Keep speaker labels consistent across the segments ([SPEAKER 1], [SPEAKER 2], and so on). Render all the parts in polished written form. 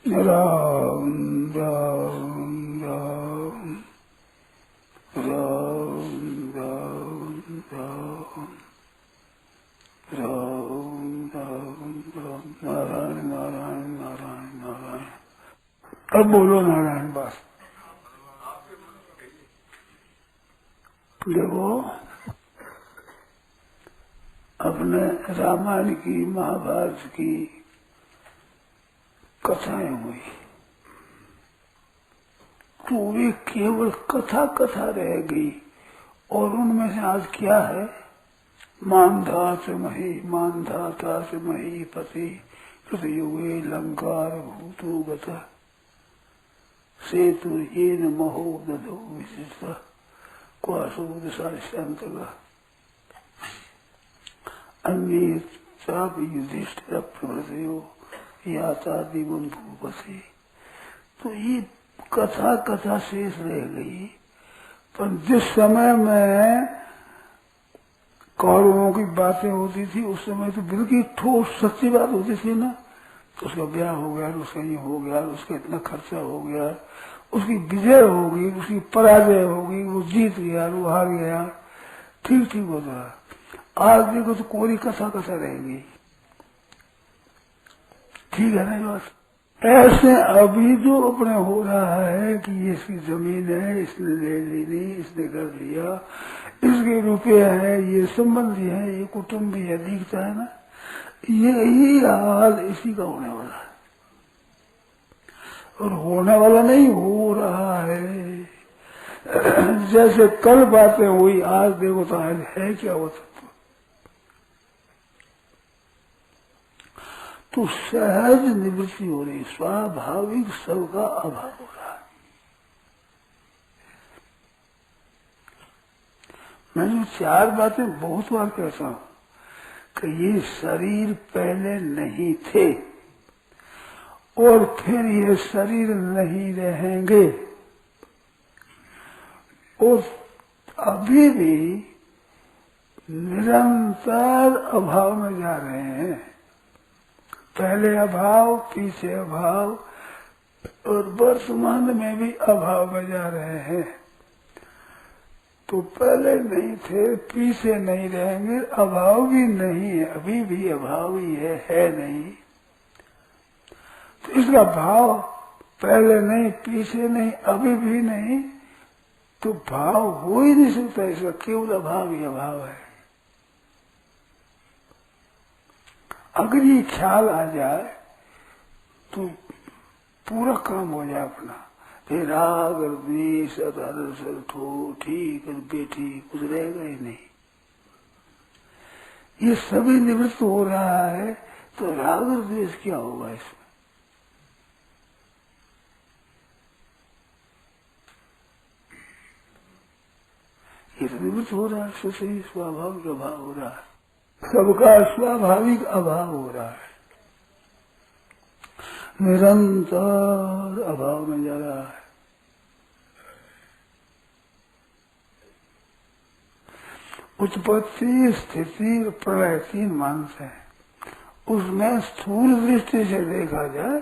[SPEAKER 1] राम राम राम राम राम राम राम राम राम नारायण नारायण नारायण नारायण। अब बोलो नारायण बस। देखो, अपने रामायण की महाभारत की कथाएं हुई तो वे केवल कथा कथा रह गई। और उनमें से आज क्या है? मानधाता मही पति कृतयुगे लंकार भूतो गता सेतु येन महो दधो विशिष्टा क्वासूद सारिष्यंतगा अन्य चाप युधिष्ठिर प्रभृतयो याता दिवन भूपति। तो ये कथा कथा शेष रह गई। पर जिस समय में कौरवों की बातें होती थी उस समय तो बिल्कुल ठोस सच्ची बात होती थी ना। तो उसका ब्याह हो गया, उसका ये हो गया, उसका इतना खर्चा हो गया, उसकी विजय होगी, उसकी पराजय होगी, वो जीत गया, वो हार गया, ठीक ठीक होता है। आज देखो तो कोरी कथा कथा रहेगी। ठीक है ना बात? ऐसे अभी जो अपने हो रहा है कि ये इसकी जमीन है, इसने ले ली, इसने कर लिया, इसके रुपये है, ये संबंधी है, ये कुटुंबी है, दिखता है ना। यही हाल इसी का होने वाला है। और होने वाला नहीं, हो रहा है। जैसे कल बातें हुई, आज देखो तो आज है क्या होता। तो सहज निवृत्ति हो रही, स्वाभाविक सबका अभाव हो रहा है। मैं जो चार बातें बहुत बार कहता हूं कि ये शरीर पहले नहीं थे और फिर ये शरीर नहीं रहेंगे और अभी भी निरंतर अभाव में जा रहे हैं। पहले अभाव, पीछे अभाव और वर्तमान में भी अभाव में जा रहे हैं। तो पहले नहीं थे, पीछे नहीं रहेंगे, अभाव भी नहीं है, अभी भी अभाव ही है नहीं। तो इसका भाव पहले नहीं, पीछे नहीं, अभी भी नहीं, तो भाव हो ही नहीं सकता। इसका केवल अभाव ही अभाव है। अगर ये ख्याल आ जाए तो पूरा काम हो जाए अपना। फिर राग और द्वेष और ठीक और बेठी कुछ रहेगा ही नहीं। ये सभी निवृत्त हो रहा है तो राग और द्वेष क्या होगा इसमें? ये तो निवृत्त हो रहा है, सुसही स्वाभाविक अभाव हो रहा है, सबका स्वाभाविक अभाव हो रहा है, निरंतर अभाव में जा रहा है। उत्पत्ति, स्थिति और प्रलय तीन मानस है। उसमें स्थूल दृष्टि से देखा जाए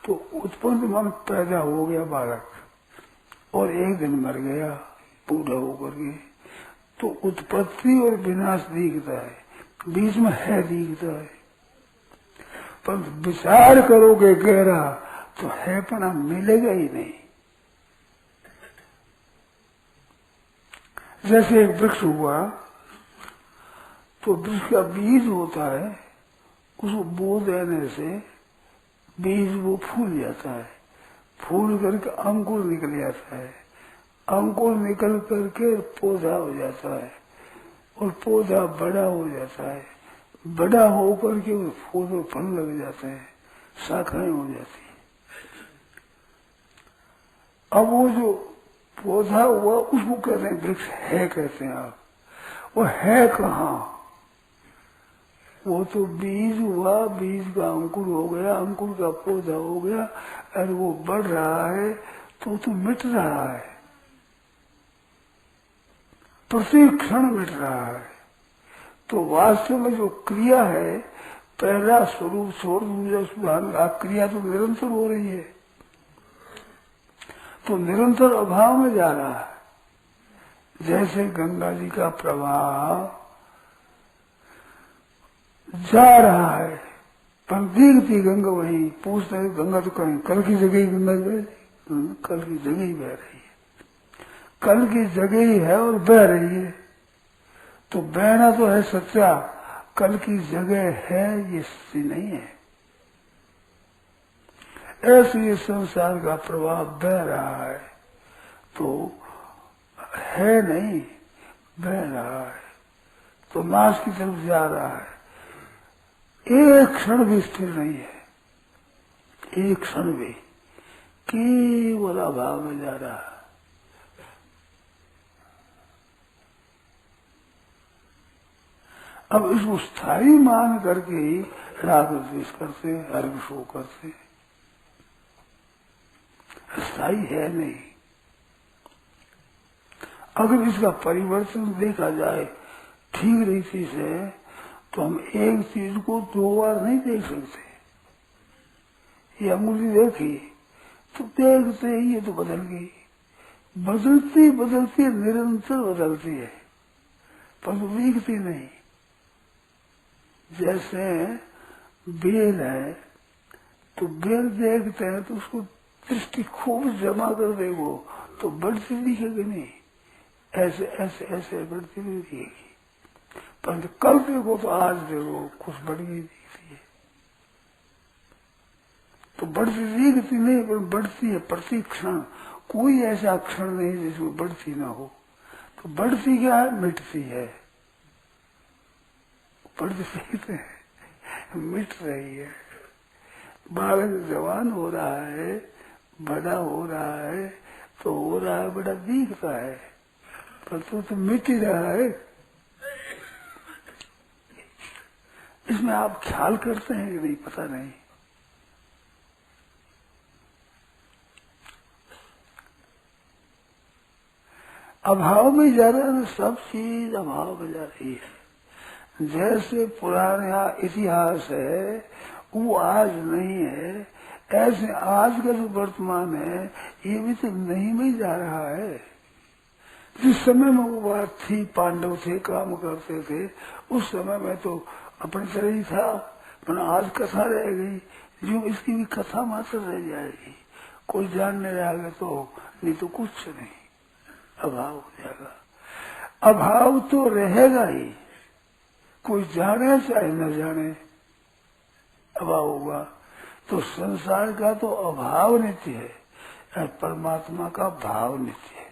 [SPEAKER 1] तो उत्पन्न मन पैदा हो गया बालक और एक दिन मर गया बूढ़ा होकर के, तो उत्पत्ति और विनाश दिखता है, बीच में है दिखता है। पर विचार करोगे गहरा तो है पना मिलेगा ही नहीं। जैसे एक वृक्ष हुआ तो वृक्ष का बीज होता है, उसको बो देने से बीज वो फूल जाता है, फूल करके अंकुर निकल जाता है, अंकुर निकल करके पौधा हो जाता है और पौधा बड़ा हो जाता है, बड़ा होकर के फूल और फल लग जाते हैं, शाखाएं हो जाती है। अब वो जो पौधा हुआ उसको कहते हैं वृक्ष है, कहते हैं आप। वो है कहाँ? वो तो बीज हुआ, बीज का अंकुर हो गया, अंकुर का पौधा हो गया और वो बढ़ रहा है तो मिट रहा है, प्रति क्षण मिट रहा है। तो वास्तव में जो क्रिया है पहला स्वरूप छोड़ दूसरा स्वरूप, क्रिया तो निरंतर हो रही है, तो निरंतर अभाव में जा रहा है। जैसे गंगा जी का प्रवाह जा रहा है, पर दिखती गंगा वही, पूछते हैं गंगा तो कहीं कल की जगह ही गंगा बह रही, कल की जगह ही बह रही है, कल की जगह ही है और बह रही है। तो बहना तो है सच्चा, कल की जगह है ये सच्ची नहीं है। ऐसे ये संसार का प्रवाह बह रहा है, तो है नहीं, बह रहा है, तो नाश की तरफ जा रहा है। एक क्षण भी स्थिर नहीं है, एक क्षण भी, केवल अभाव में जा रहा है। अब इसको स्थायी मान करके ही राग द्वेष करते, हर्ष शोक करते, स्थायी है नहीं। अगर इसका परिवर्तन देखा जाए ठीक रीति से, तो हम एक चीज को दो बार नहीं देख सकते। ये अंगुली देखी तो देखते ही ये तो बदल गई, बदलती बदलती निरंतर बदलती है, पर दिखती नहीं। जैसे बेल है, तो बेल देखते हैं तो उसको दृष्टि खूब जमा कर देखो तो बढ़ती दिखेगी नहीं, ऐसे ऐसे ऐसे बढ़ती नहीं दिखेगी। परंतु कल देखो तो आज देखो कुछ बढ़ गई दिखती है, तो बढ़ती दिखती नहीं पर बढ़ती है प्रति क्षण। कोई ऐसा क्षण नहीं जिसमें बढ़ती ना हो। तो बढ़ती क्या है? मिटती है। बढ़ती मिट रही है। बालक जवान हो रहा है, बड़ा हो रहा है, तो हो रहा है बड़ा दिखता है, पर तो मिट ही रहा है। इसमें आप ख्याल करते हैं कि नहीं पता नहीं। अभाव में जा रहा है, सब चीज अभाव में जा रही है। जैसे पुराना इतिहास है वो आज नहीं है, ऐसे आज का जो वर्तमान है ये भी तो नहीं में जा रहा है। जिस समय में वो बात थी, पांडव थे, काम करते थे, उस समय में तो अपनी तरह ही था, पर आज कथा रह गई, जो इसकी भी कथा मात्र रह जाएगी। कोई जानने रहेगा तो, नहीं तो कुछ नहीं, अभाव हो जाएगा। अभाव तो रहेगा ही, कोई जाने चाहे न जाने अभाव होगा। तो संसार का तो अभाव नित्य है, परमात्मा का भाव नित्य है।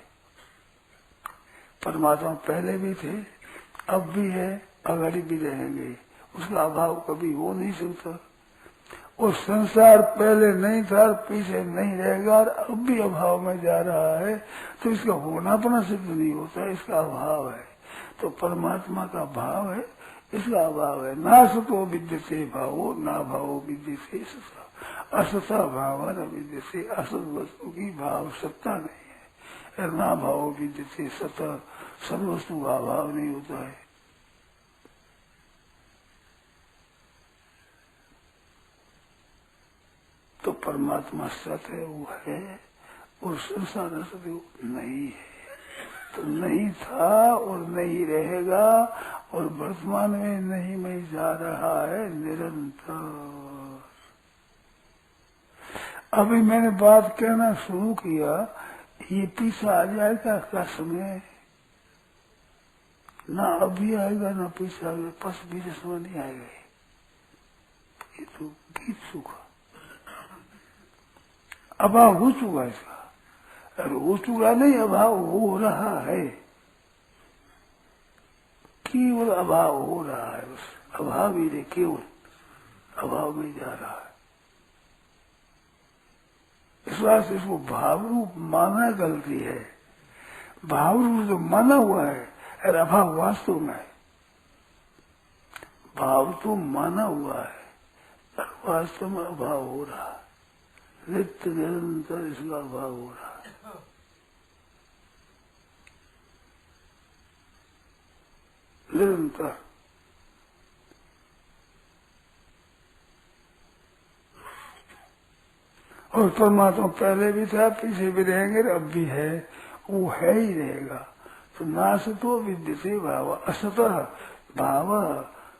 [SPEAKER 1] परमात्मा पहले भी थे, अब भी है, आगे भी रहेंगे, उसका अभाव कभी हो नहीं सकता। और संसार पहले नहीं था, पीछे नहीं रहेगा, और अब भी अभाव में जा रहा है, तो इसका होनापना सिद्ध नहीं होता, इसका अभाव है। तो परमात्मा का भाव है, इसका अभाव है। ना सतो विद्यते भावो, ना भावो विद्यते सता, असता भाव न विद्यते, असत वस्तु की भाव सत्ता नहीं है। ना भावो विद्यते सता, सब वस्तु का अभाव नहीं होता है। तो परमात्मा सत है, वो है, और संसार सदैव नहीं है। तो नहीं था और नहीं रहेगा, और वर्तमान में नहीं में जा रहा है निरंतर। अभी मैंने बात कहना शुरू किया, ये पीछे आ जाएगा क्या समय? ना अभी आएगा ना पीछे आएगा, पस बीच समय नहीं आएगा। ये तो गीत सूखा, अभाव हो चुका इसका, अरे हो चुका नहीं, अभाव हो रहा है, केवल अभाव हो रहा है, बस अभाव ही नहीं, केवल अभाव में जा रहा है। इस बात से इसको भाव रूप माना गलती है। भाव रूप जो माना हुआ है, और अभाव वास्तव में है। भाव तो माना हुआ है, और वास्तव में अभाव हो रहा है, नित्य निरंतर इसका अभाव हो रहा है। निरंतर और परमात्मा पहले भी था, पीछे भी रहेंगे, अब भी है, वो है ही रहेगा। तो नासतो विद्यते भाव, असतः भाव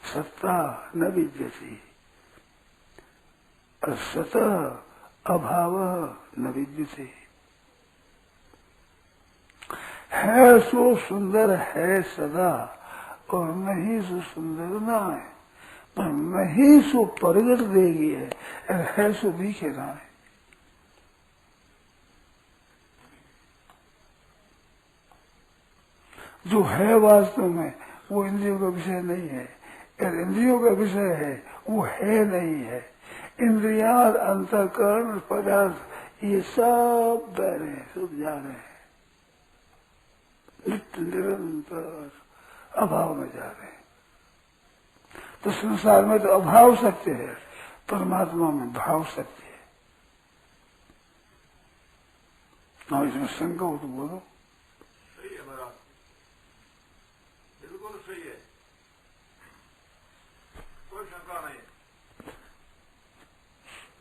[SPEAKER 1] सत्ता न विद्यते, असतः अभाव न विद्यते। है सो सुंदर है सदा, और नहीं सो सुंदर ना है, पर नहीं सो प्रगट देगी है सो दिखे ना है। जो है वास्तव में वो इंद्रियों का विषय नहीं है, और इंद्रियों का विषय है वो है नहीं है। इंद्रिया अंतःकरण पदार्थ ये सब बह रहे हैं, सब जा रहे हैं, नित्य निरंतर अभाव में जा रहे हैं। तो संसार में तो अभाव सत्य है, परमात्मा में भाव सत्य है। ना इसमें शंका हो तो बोलो।
[SPEAKER 2] सही है महाराज, बिल्कुल सही है, कोई शंका नहीं।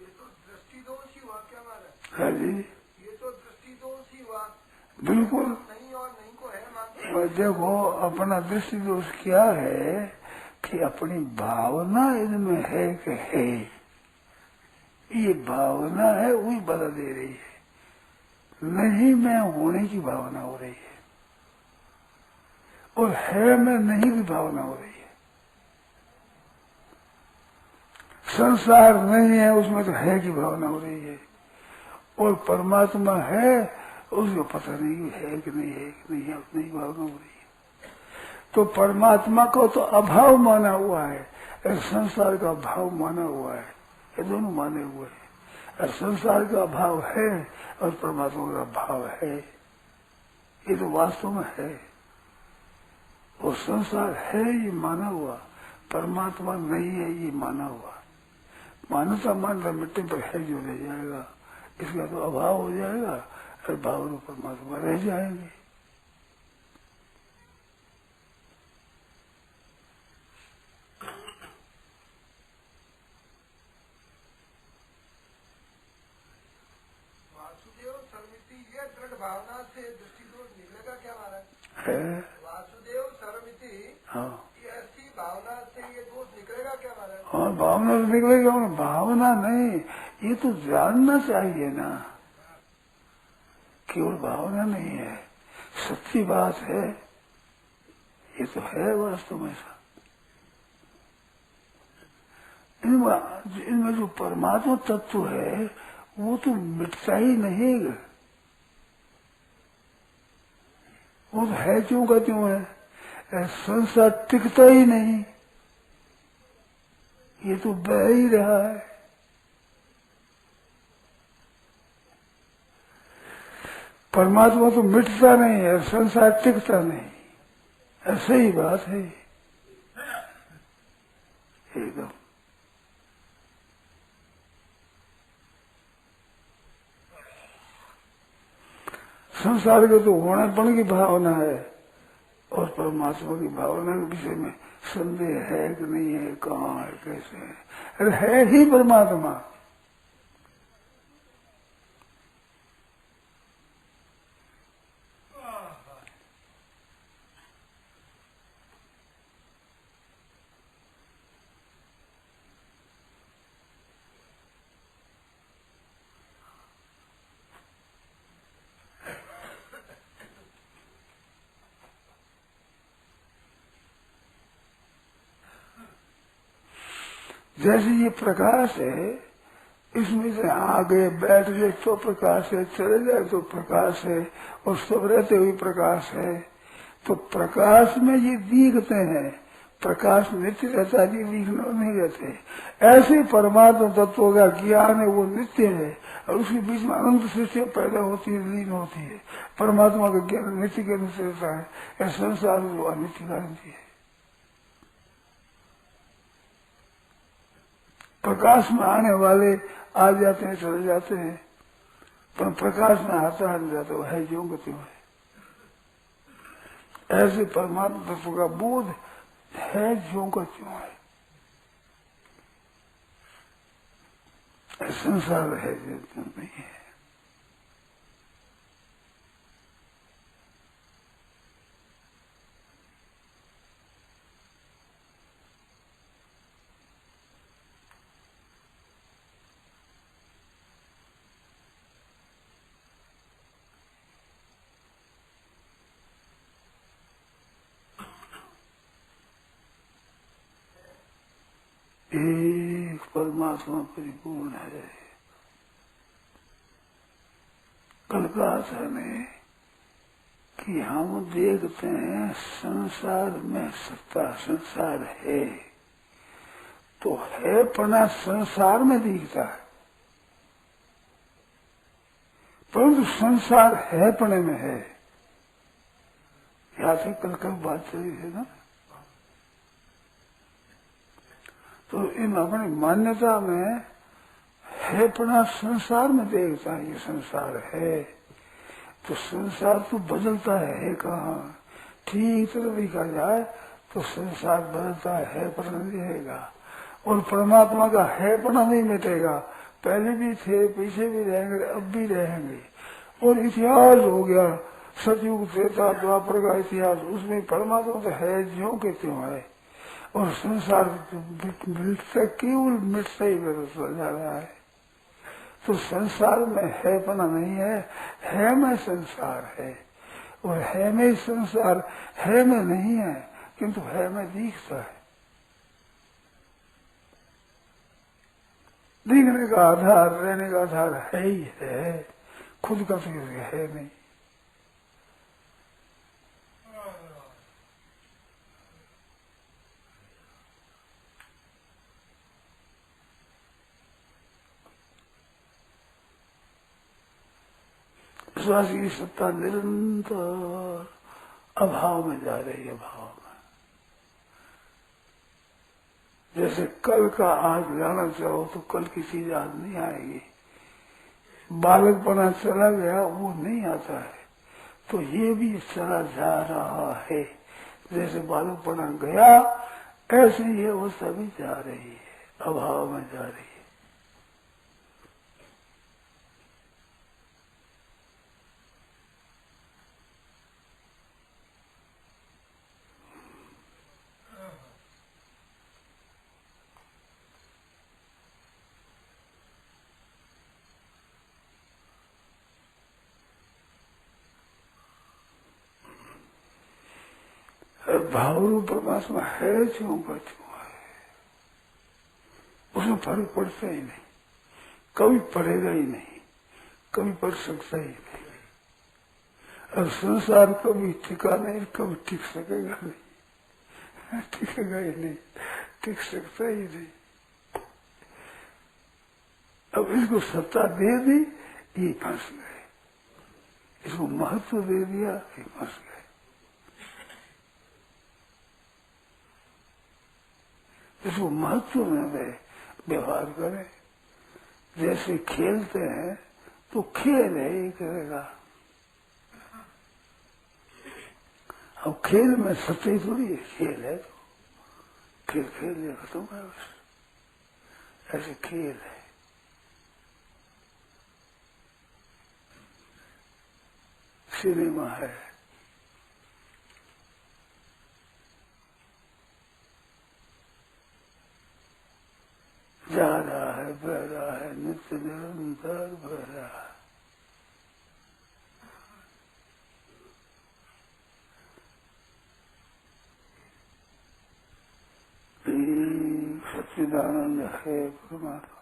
[SPEAKER 2] ये तो दृष्टि दोष ही हुआ, क्या मारा
[SPEAKER 1] है जी,
[SPEAKER 2] ये तो दृष्टि दोष ही हुआ।
[SPEAKER 1] बिल्कुल
[SPEAKER 2] नहीं और नहीं को है मानते।
[SPEAKER 1] और देखो अपना दृष्टि दोष क्या है कि अपनी भावना इनमें है कि है, ये भावना है वही बदल दे रही है, नहीं मैं होने की भावना हो रही है, और है मैं नहीं की भावना हो रही है। संसार नहीं है उसमें तो है की भावना हो रही है, और परमात्मा है उसको पता नहीं है कि नहीं है कि नहीं है, उतनी ही भावना हो रही है। तो परमात्मा को तो अभाव माना हुआ है और संसार का भाव माना हुआ है, ये दोनों माने हुए हैं। और संसार का भाव है और परमात्मा का भाव है, ये तो वास्तव में है। वो संसार है ये माना हुआ, परमात्मा नहीं है ये माना हुआ। मानता मानता मिट्टी पर है जो रह जाएगा, इसका तो अभाव हो जाएगा और भाव और परमात्मा रह जाएंगे।
[SPEAKER 2] वासुदेव सर्वमिति, ये दृढ़ भावना से दृष्टि दोष निकलेगा क्या महाराज?
[SPEAKER 1] है
[SPEAKER 2] वासुदेव सर्वमिति,
[SPEAKER 1] हाँ
[SPEAKER 2] ये ऐसी भावना से ये दोष निकलेगा क्या महाराज?
[SPEAKER 1] हाँ, भावना तो निकलेगा, भावना नहीं, ये तो जानना चाहिए ना, केवल भावना नहीं है, सच्ची बात है, ये तो है वास्तव में ऐसा। इनमें जो परमात्मा तत्व है वो तो मिटता ही नहीं, वो तो है क्यों का क्यों है, संसार टिकता ही नहीं, ये तो बह ही रहा है। परमात्मा तो मिटता नहीं है, संसार टिकता नहीं, ऐसे ही बात है एकदम। संसार के तो होनापन की भावना है, और परमात्मा की भावना के विषय में संदेह है कि नहीं है, कहाँ है, कैसे है, अरे है ही परमात्मा। जैसे ये प्रकाश है, इसमें से आगे बैठ गए तो प्रकाश है, चले जाए तो प्रकाश है, और सब रहते हुए प्रकाश है। तो प्रकाश में ये दिखते हैं, प्रकाश नित्य रहता है, ये दिखना नहीं रहते। ऐसे परमात्मा तत्व का ज्ञान है वो नित्य है, और उसके बीच में अनंत सृष्टि पैदा होती है, लीन होती है। परमात्मा का ज्ञान नित्य के अनुसार रहता है, यह संसार जो अनित्य का नित्य है। प्रकाश में आने वाले आ जाते हैं, चले जाते हैं, पर प्रकाश में आता नहीं जाता, वो है जो गति है। ऐसे परमात्मा तत्व का बोध है जो का त्यों है। संसार है जो नहीं है। एक परमात्मा परिपूर्ण है। कल कहा था ने कि हम देखते हैं संसार में सत्ता, संसार है तो है पना संसार में दिखता है, परंतु संसार है पने में है। याद है कल कल बात चली है ना। तो इन अपनी मान्यता में है पना संसार में देखता है, ये संसार है तो संसार तो बदलता है कहाँ। ठीक तरह देखा जाए तो संसार बदलता है पर नहीं रहेगा, और परमात्मा का है पना नहीं मिटेगा। पहले भी थे, पीछे भी रहेंगे, अब भी रहेंगे। और इतिहास हो गया सतयुग त्रेता द्वापर का इतिहास, उसमें परमात्मा तो है ज्यों के त्यों है, और संसार मिटता केवल मिटता ही बदलता जा रहा है। तो संसार में है पना नहीं है में संसार है, और है में संसार है में नहीं है, किंतु है में दिखता है। दिखने का आधार, रहने का आधार है ही है, खुद का तो है नहीं। विश्वास की सत्ता निरंतर अभाव में जा रही है, भाव में। जैसे कल का आज लाना चाहो तो कल की चीज आज नहीं आएगी। बालकपना चला गया वो नहीं आता है, तो ये भी चला जा रहा है। जैसे बालकपना गया ऐसे ये अवस्था भी जा रही है, अभाव में जा रही है। भाव रूप परमात्मा है क्यों का क्यों है, उसमें फर्क पड़ता ही नहीं, कभी पड़ेगा ही नहीं, कभी पड़ सकता ही नहीं। और संसार कभी टिका नहीं, कभी टिक सकेगा नहीं, टिकेगा ही नहीं, टिक सकता ही नहीं। अब इसको सत्ता दे दी, ये फंस गए। इसको महत्व दे दिया, ये फंस गए। इसको महत्व में वे व्यवहार करें। जैसे खेलते हैं तो खेल है ही करेगा। अब खेल में सच्चाई थोड़ी है, खेल है तो खेल खेल लिया खत्म है बस। ऐसे खेल है। सिनेमा है, जा रहा है, बह रहा है, नित्य निरंतर बह रहा है। सच्चिदानंद है परमात्मा,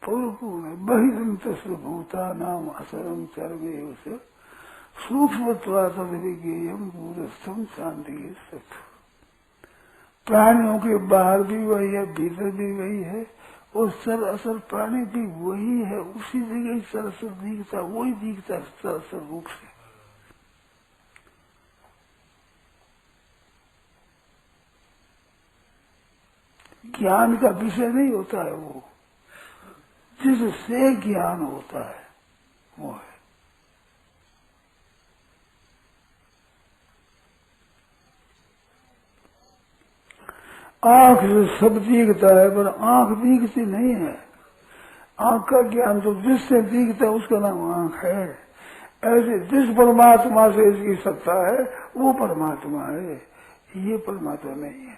[SPEAKER 1] पूर्ण है। बहिरंत भूता नाम असरम चरमे उसे सूक्ष्मत्वा तद विज्ञेयम दूरस्थम शांति सत्य। प्राणियों के बाहर भी वही है, भीतर भी वही है, और सरासर प्राणी भी वही है। उसी जगह सरासर दिखता, वही दिखता सरासर रूप से। ज्ञान का विषय नहीं होता है वो, जिससे ज्ञान होता है वो है। आंख से सब दिखता है, पर आंख दिखती नहीं है। आंख का ज्ञान तो जिससे दिखता है उसका नाम आंख है। ऐसे जिस परमात्मा से इसकी सत्ता है वो परमात्मा है, ये परमात्मा नहीं है।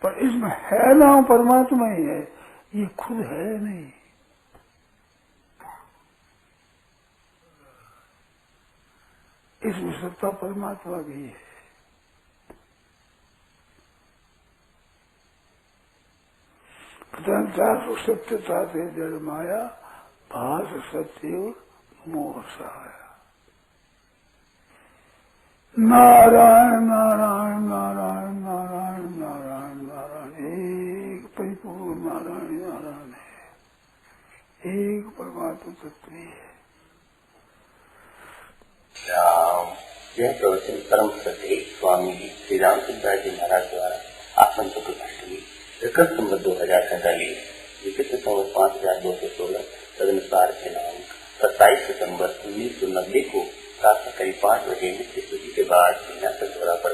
[SPEAKER 1] पर इसमें है नाम परमात्मा ही है, ये खुद है नहीं। इसमें सत्ता परमात्मा की है। सत्यता से जड़ माया भास सत्य मोह सहाया। नारायण नारायण नारायण नारायण नारायण नारायण, एक परिपूर्ण नारायण नारायण है, एक परमात्मा तत्व ही है।
[SPEAKER 3] यह प्रवचन परम श्रद्धेय स्वामी श्री रामचंद्र जी महाराज द्वारा आसन चतुर्थी कृत संवत 2047 विचित्र संवत 5216 तदनुसार दिनांक 27 सितम्बर 1990 को प्रातः करीब 5 बजे नित्य स्तुति के बाद पर